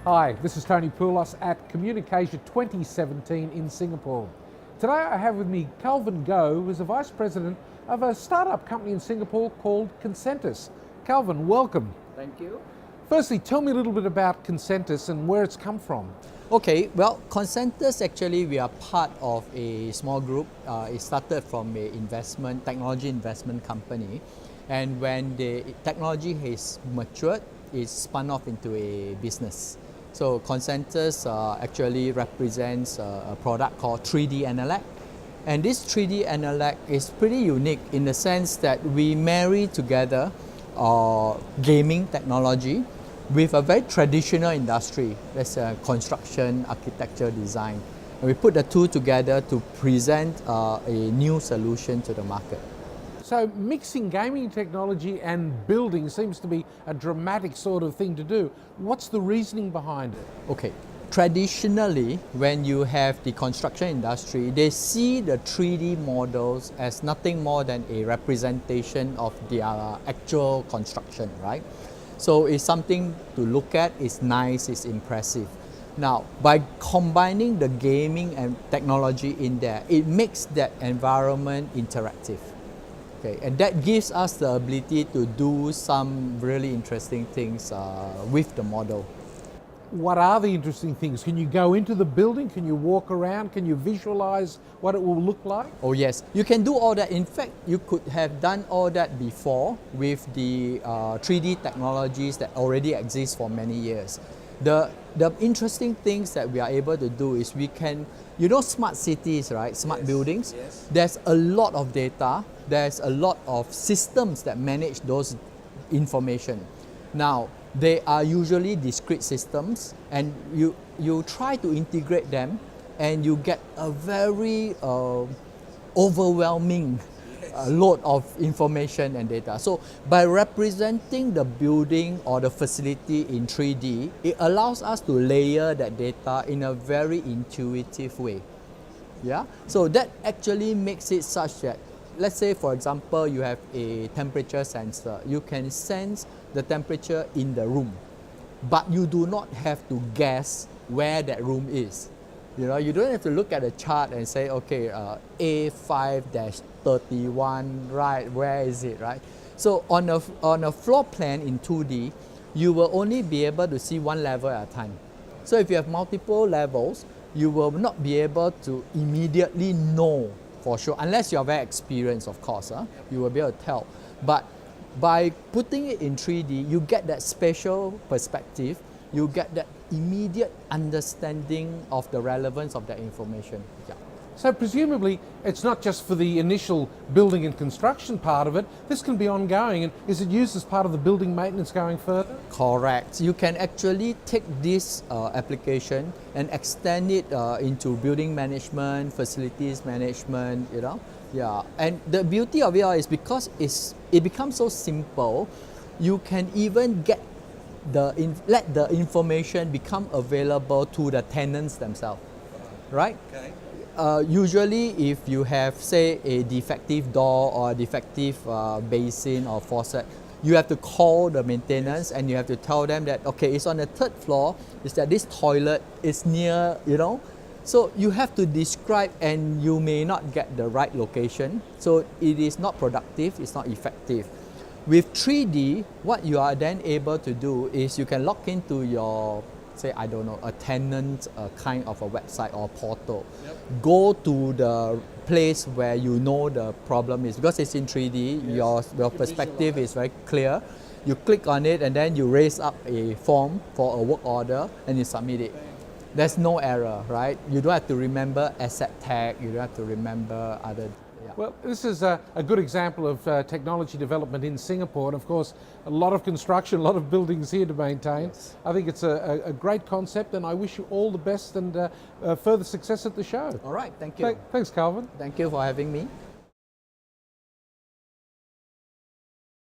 Hi, this is Tony Poulos at CommunicAsia2017 in Singapore. Today I have with me Calvin Goh, who's the Vice President of a startup company in Singapore called Concentus. Calvin, welcome. Thank you. Firstly, tell me a little bit about Concentus and where it's come from. Okay, well, Concentus actually we are part of a small group. It started from a technology investment company, and when the technology has matured, it's spun off into a business. So Concentus actually represents a product called 3D Analog. And this 3D Analog is pretty unique in the sense that we marry together gaming technology with a very traditional industry, that's construction, architecture, design. And we put the two together to present a new solution to the market. So mixing gaming technology and building seems to be a dramatic sort of thing to do. What's the reasoning behind it? Okay, traditionally when you have the construction industry, they see the 3D models as nothing more than a representation of their actual construction, right? So it's something to look at, it's nice, it's impressive. Now, by combining the gaming and technology in there, it makes that environment interactive. Okay, and that gives us the ability to do some really interesting things with the model. What are the interesting things? Can you go into the building? Can you walk around? Can you visualize what it will look like? Oh yes, you can do all that. In fact, you could have done all that before with the 3D technologies that already exist for many years. The interesting things that we are able to do is we can, you know, smart cities, right? Smart buildings. Yes. There's a lot of data. There's a lot of systems that manage those information. Now, they are usually discrete systems, and you try to integrate them, and you get a very overwhelming load of information and data. So by representing the building or the facility in 3D, it allows us to layer that data in a very intuitive way. Yeah? So that actually makes it such that, let's say for example, you have a temperature sensor. You can sense the temperature in the room, but you do not have to guess where that room is. You know, you don't have to look at the chart and say, okay, A5-31, right, where is it, right? So on a floor plan in 2D, you will only be able to see one level at a time. So if you have multiple levels, you will not be able to immediately know for sure, unless you are very experienced, of course, you will be able to tell. But by putting it in 3D, you get that spatial perspective, you get that immediate understanding of the relevance of that information. Yeah. So presumably it's not just for the initial building and construction part of it, this can be ongoing, and is it used as part of the building maintenance going further? Correct. You can actually take this application and extend it into building management, facilities management, you know. Yeah, and the beauty of it is because it becomes so simple, you can even get let the information become available to the tenants themselves, right? Okay. Usually if you have, say, a defective door or a defective basin or faucet, you have to call the maintenance and you have to tell them that, okay, it's on the 3rd floor, is that this toilet is near, you know. So you have to describe, and you may not get the right location. So it is not productive, it's not effective. With 3D, what you are then able to do is you can log into your, say, I don't know, a tenant kind of a website or portal. Yep. Go to the place where you know the problem is, because it's in 3D, yes. Your perspective is very clear. You click on it and then you raise up a form for a work order and you submit it. There's no error, right? You don't have to remember asset tag, you don't have to remember other. Yeah. Well, this is a good example of technology development in Singapore, and of course a lot of construction, a lot of buildings here to maintain. Yes. I think it's a great concept, and I wish you all the best and further success at the show. All right, thank you. Thanks, Calvin. Thank you for having me.